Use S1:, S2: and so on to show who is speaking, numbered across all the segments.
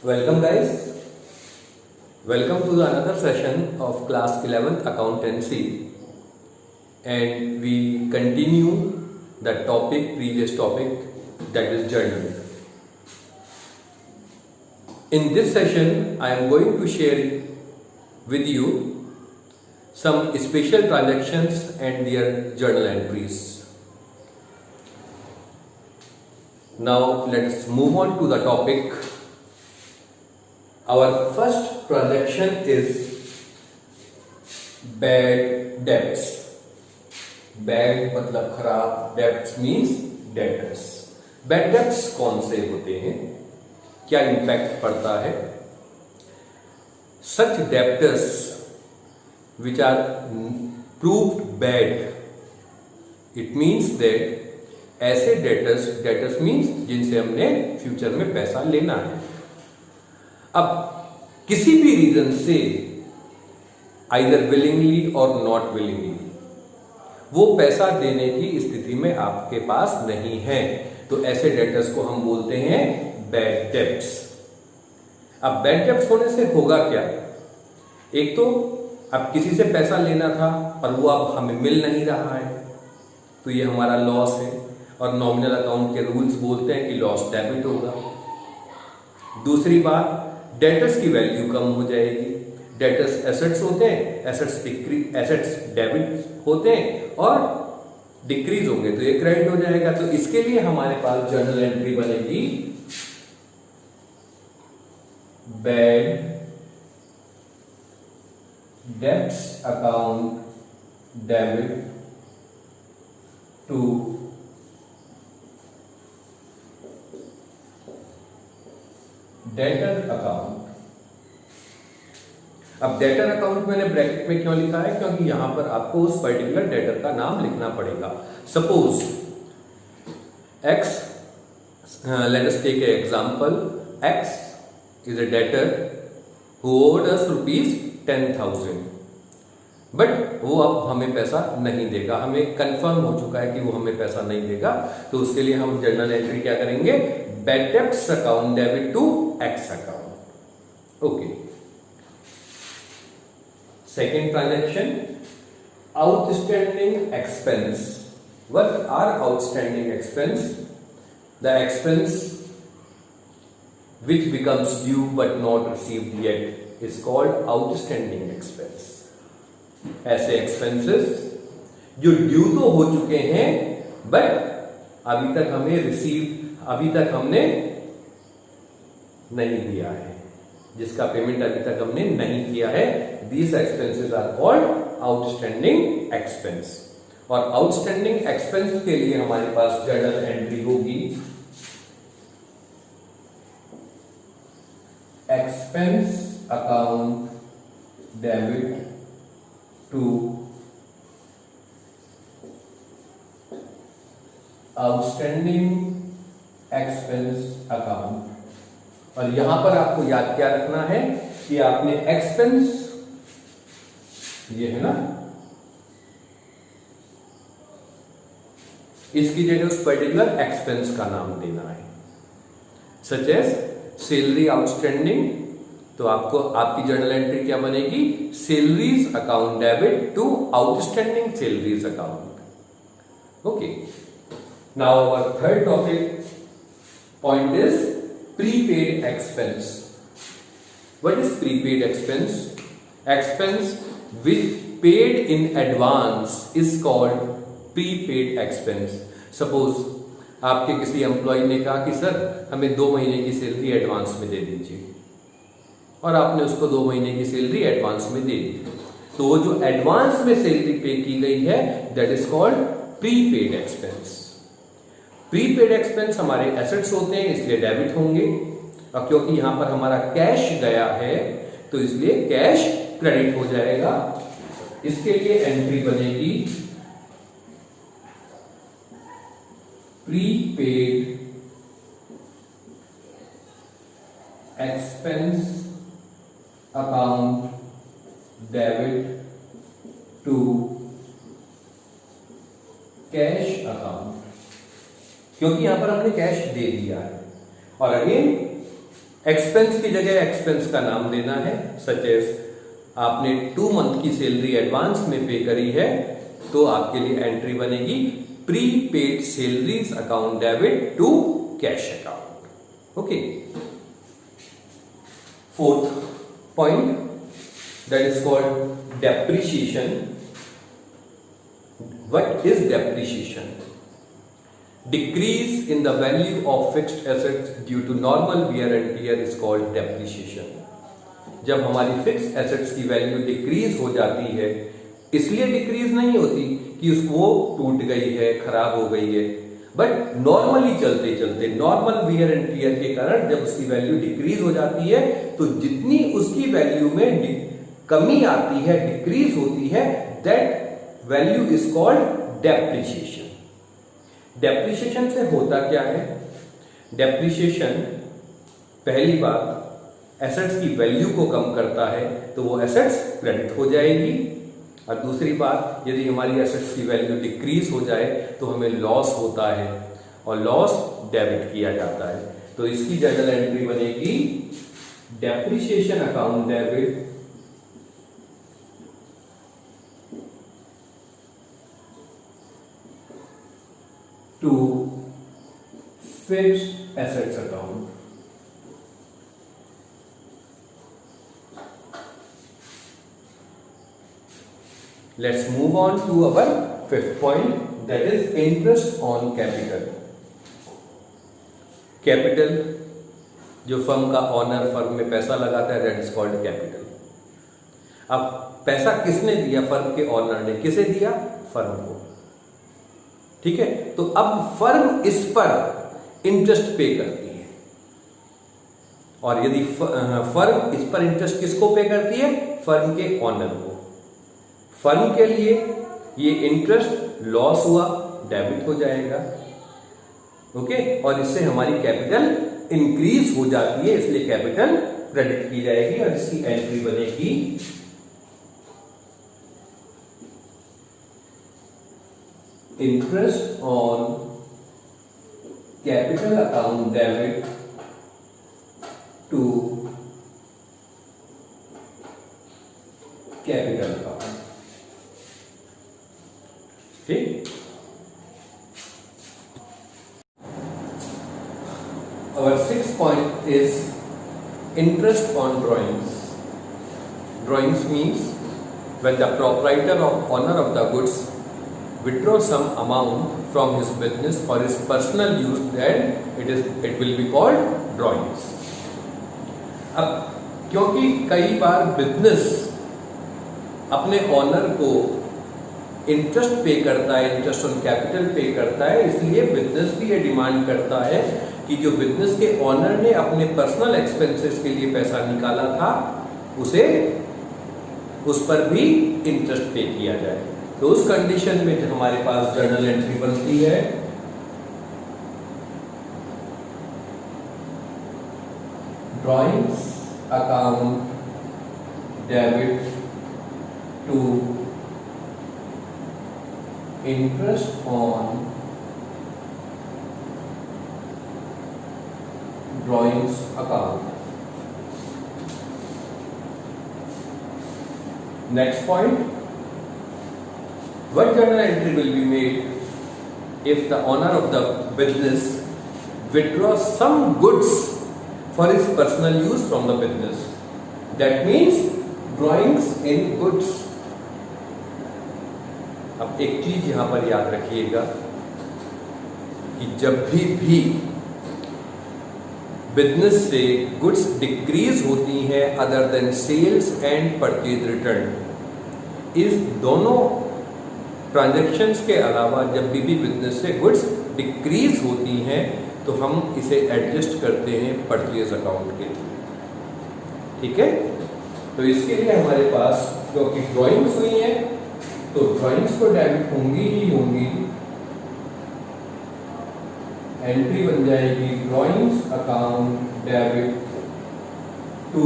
S1: Welcome guys. Welcome to the another session of class 11th accountancy, and we continue the previous topic, that is journal. In this session I am going to share with you some special transactions and their journal entries. Now let's move on to the topic. Our first transaction is bad debts. Bad मतलब खराब, debts means debtors. Bad debts कौन से होते हैं, क्या impact पड़ता है? Such debtors which are proved bad, it means that ऐसे debtors means जिनसे हमने फ्यूचर में पैसा लेना है. अब किसी भी रीजन से आइदर विलिंगली और नॉट विलिंगली वो पैसा देने की स्थिति में आपके पास नहीं है, तो ऐसे डेटर्स को हम बोलते हैं बैड डेब्ट्स. अब बैड डेब्ट्स होने से होगा क्या? एक तो अब किसी से पैसा लेना था और वो अब हमें मिल नहीं रहा है, तो ये हमारा लॉस है, और नॉमिनल अकाउंट के रूल्स बोलते हैं कि लॉस डेबिट होगा. दूसरी बात, डेटर्स की वैल्यू कम हो जाएगी. डेटर्स एसेट्स होते हैं, एसेट्स डेबिट होते हैं और डिक्रीज होंगे, तो ये क्रेडिट हो जाएगा. तो इसके लिए हमारे पास जर्नल एंट्री बनेगी bad debts account debit to debtor account. अब डेटर अकाउंट मैंने ब्रैकेट में क्यों लिखा है? क्योंकि यहां पर आपको उस पर्टिकुलर डेटर का नाम लिखना पड़ेगा. Suppose X, let us take a example. X is a debtor who owed us ₹10,000, but वो अब हमें पैसा नहीं देगा. हमें कंफर्म हो चुका है कि वो हमें पैसा नहीं देगा, तो उसके लिए हम जर्नल एंट्री क्या करेंगे? Bad debts account debit to X account. Okay. Second transaction, outstanding expense. What are outstanding expense? The expense which becomes due but not received yet is called outstanding expense. ऐसे expenses जो due तो हो चुके हैं but अभी तक हमने नहीं दिया है, जिसका पेमेंट अभी तक हमने नहीं किया है. These expenses are called outstanding expense. और outstanding expense के लिए हमारे पास जर्नल एंट्री होगी expense account debit to outstanding expense account. और यहां पर आपको याद क्या रखना है कि आपने एक्सपेंस, ये है ना, इसकी जगह उस पर्टिकुलर एक्सपेंस का नाम देना है. सच एज सैलरी आउटस्टैंडिंग, तो आपको आपकी जर्नल एंट्री क्या बनेगी? Salaries account debit to outstanding salaries account. Okay. Now our third topic point is prepaid expense. What is prepaid expense? Expense which paid in advance is called prepaid expense. Suppose आपके किसी employ ने कहा कि sir हमें 2 महीने की salary advance में दे दीजिए, और आपने उसको 2 महीने की सैलरी एडवांस में दे दी, तो वो जो एडवांस में सैलरी पे की गई है that is called prepaid expense. Prepaid expense हमारे एसेट्स होते हैं, इसलिए डेबिट होंगे, और क्योंकि यहां पर हमारा कैश गया है तो इसलिए कैश क्रेडिट हो जाएगा. इसके लिए एंट्री बनेगी prepaid expense account debit to cash account, क्योंकि यहां पर हमने कैश दे दिया है. और अगेन एक्सपेंस की जगह एक्सपेंस का नाम देना है, सच एज आपने 2 मंथ की सैलरी एडवांस में पे करी है तो आपके लिए एंट्री बनेगी prepaid salaries account debit to cash account. Okay, fourth point that is called depreciation. What is depreciation? Decrease in the value of fixed assets due to normal wear and tear is called depreciation. जब हमारी fix assets की value decrease हो जाती है, इसलिए decrease नहीं होती कि वो टूट गई है, खराब हो गई है, बट नॉर्मली चलते चलते नॉर्मल वियर एंड टियर के कारण जब उसकी वैल्यू डिक्रीज हो जाती है तो जितनी उसकी वैल्यू में कमी आती है, डिक्रीज होती है, that value is called depreciation. Depreciation से होता क्या है? डेप्रिसिएशन पहली बात एसेट्स की वैल्यू को कम करता है तो वो एसेट्स क्रेडिट हो जाएगी, और दूसरी बात यदि हमारी एसेट्स की वैल्यू डिक्रीज हो जाए तो हमें लॉस होता है और लॉस डेबिट किया जाता है। तो इसकी जर्नल एंट्री बनेगी depreciation account debit to fixed assets account. Let's move on to our fifth point, that is interest on capital. Capital जो फर्म का ऑनर फर्म में पैसा लगाता है, दैट इज कॉल्ड कैपिटल। अब पैसा किसने दिया? फर्म के ऑनर ने। किसे दिया? फर्म को। ठीक है, तो अब फर्म इस पर इंटरेस्ट पे करती है, और यदि फर्म इस पर इंटरेस्ट किसको पे करती है? फर्म के ऑनर को। फर्म के लिए ये इंटरेस्ट लॉस हुआ, डेबिट हो जाएगा। ओके, और इससे हमारी कैपिटल इंक्रीज हो जाती है, इसलिए कैपिटल क्रेडिट की जाएगी और इसकी एंट्री बनेगी interest on capital account debit to capital account. ठीक, our sixth point is interest on drawings. Drawings means when the proprietor or owner of the goods withdraw some amount from his business for his personal use, then it will be called drawings. अब क्योंकि कई बार business अपने honour को interest पे करता है, interest on capital पे करता है, इसलिए बिजनेस भी ये डिमांड करता है कि जो बिजनेस के ऑनर ने अपने पर्सनल एक्सपेंसेस के लिए पैसा निकाला था उसे उस पर भी इंटरेस्ट पे किया जाए। तो उस कंडीशन में हमारे पास जर्नल एंट्री बनती है drawings account debit to interest on drawings account. Next point, what journal entry will be made if the owner of the business withdraws some goods for his personal use from the business? That means drawings in goods. अब एक चीज यहां पर याद रखिएगा कि जब भी बिजनेस से गुड्स डिक्रीज होती हैं other than sales and purchase return, इस दोनों ट्रांजैक्शंस के अलावा जब भी बिजनेस से गुड्स डिक्रीज होती हैं तो हम इसे एडजस्ट करते हैं परचेज अकाउंट के लिए। ठीक है, तो इसके लिए हमारे पास क्योंकि ड्राइंग्स हुई हैं तो ड्राइंग्स तो डेबिट होंगी ही होंगी, एंट्री बन जाएगी drawings account debit to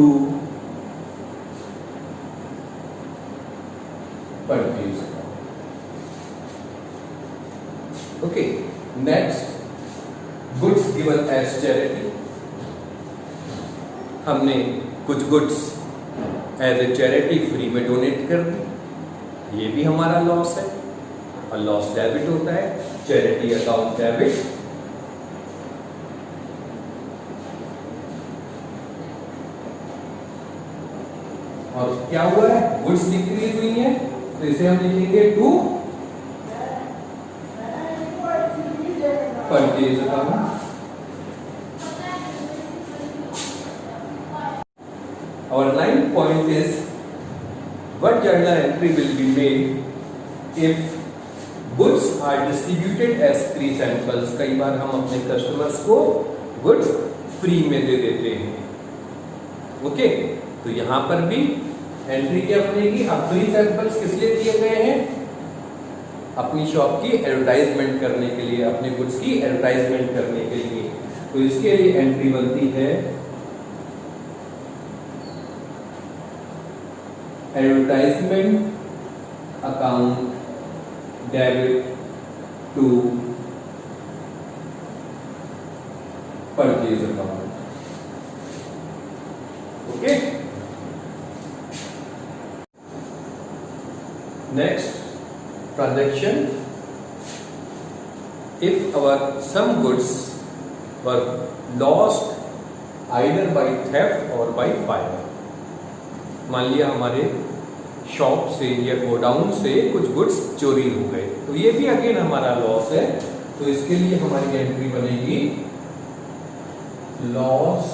S1: purchase. Okay, next, goods given as charity. हमने कुछ goods as a charity free में डोनेट कर दी, ये भी हमारा लॉस है, और लॉस डेबिट होता है, चैरिटी अकाउंट डेबिट। और क्या हुआ है, गुड्स डिक्रीज हुई है, तो इसे हम लिखेंगे to purchase account. Our ninth point is what journal entry will be made if goods are distributed as free samples। कई बार हम अपने कस्टमर्स को गुड्स फ्री में दे देते हैं, ओके। तो यहां पर भी एंट्री क्या बनेगी, अब फ्री सैंपल्स किस लिए दिए गए हैं, अपनी शॉप की एडवर्टाइजमेंट करने के लिए, अपने गुड्स की एडवर्टाइजमेंट करने के लिए। तो इसके लिए एंट्री बनती है advertisement account debit to purchase account, okay. Next, transaction if our some goods were lost either by theft or by fire। मान लिया हमारे शॉप से या गोडाउन से कुछ गुड्स चोरी हो गए, तो ये भी अगेन हमारा लॉस है। तो इसके लिए हमारी एंट्री बनेगी लॉस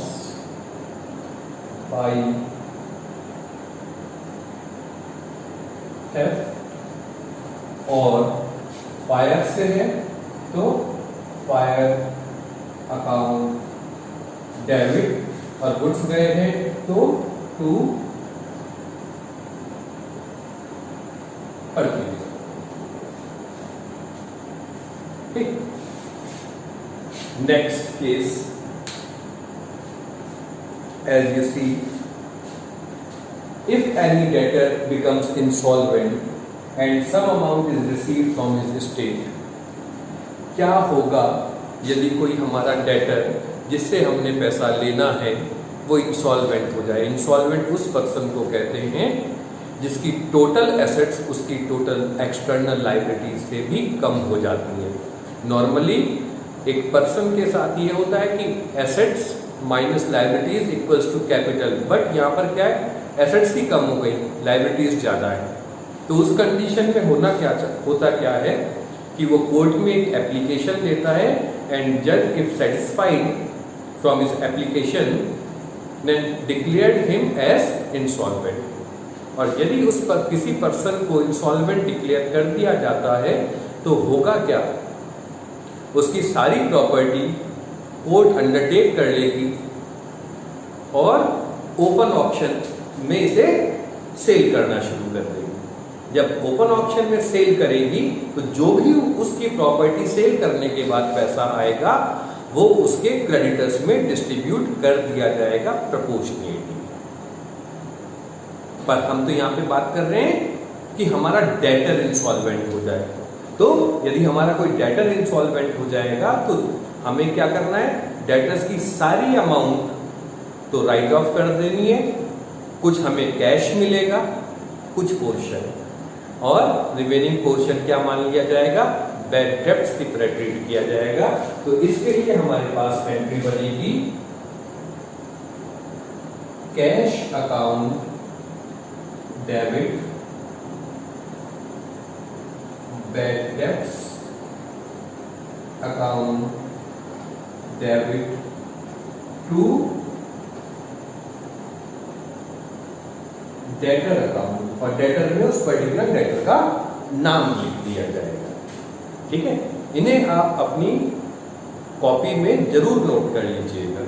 S1: बाय थेफ्ट, और फायर से है तो फायर अकाउंट डेबिट, और गुड्स गए हैं तो टू परचेज, ठीक। Next case, as you see, if any debtor becomes insolvent and some amount is received from his estate। क्या होगा यदि कोई हमारा डेटर जिससे हमने पैसा लेना है वो इंसॉल्वेंट हो जाए। इंसॉल्वेंट उस पर्सन को कहते हैं जिसकी टोटल एसेट्स उसकी टोटल एक्सटर्नल लायबिलिटीज से भी कम हो जाती है। नॉर्मली एक पर्सन के साथ ये होता है कि assets minus liabilities equals to capital, but यहाँ पर क्या है, एसेट्स ही कम हो गई, लायबिलिटीज ज़्यादा है। तो उस कंडीशन में होता क्या है कि वो कोर्ट में एक एप्लीकेशन देता है, एंड जज if satisfied from his application then declared him as insolvent. और यदि उस पर किसी पर्सन को इंसॉल्वेंट डिक्लेयर कर दिया जाता है तो होगा क्या, उसकी सारी प्रॉपर्टी कोर्ट अंडरटेक कर लेगी और ओपन ऑक्शन में इसे सेल करना शुरू कर देगी। जब ओपन ऑक्शन में सेल करेगी तो जो भी उसकी प्रॉपर्टी सेल करने के बाद पैसा आएगा वो उसके क्रेडिटर्स में डिस्ट्रीब्यूट कर दिया जाएगा प्रोपोर्शनेटली। पर हम तो यहाँ पे बात कर रहे हैं कि हमारा डेटर इंसॉल्वेंट हो जाए। तो यदि हमारा कोई डेटर इंसॉल्वेंट हो जाएगा तो हमें क्या करना है, डेटर्स की सारी अमाउंट तो राइट ऑफ कर देनी है, कुछ हमें कैश मिलेगा, कुछ पोर्शन, और रिमेनिंग पोर्शन क्या मान लिया जाएगा, बैड डेब्ट्स की तरह ट्रीट किया जाएगा। तो इसके लिए हमारे पास एंट्री बनेगी cash account debit bad debts account debit to debtor account, और डेटर में उस पर्टिकुलर डेटर का नाम लिख दिया जाएगा। ठीक है, इन्हें आप अपनी कॉपी में जरूर नोट कर लीजिएगा।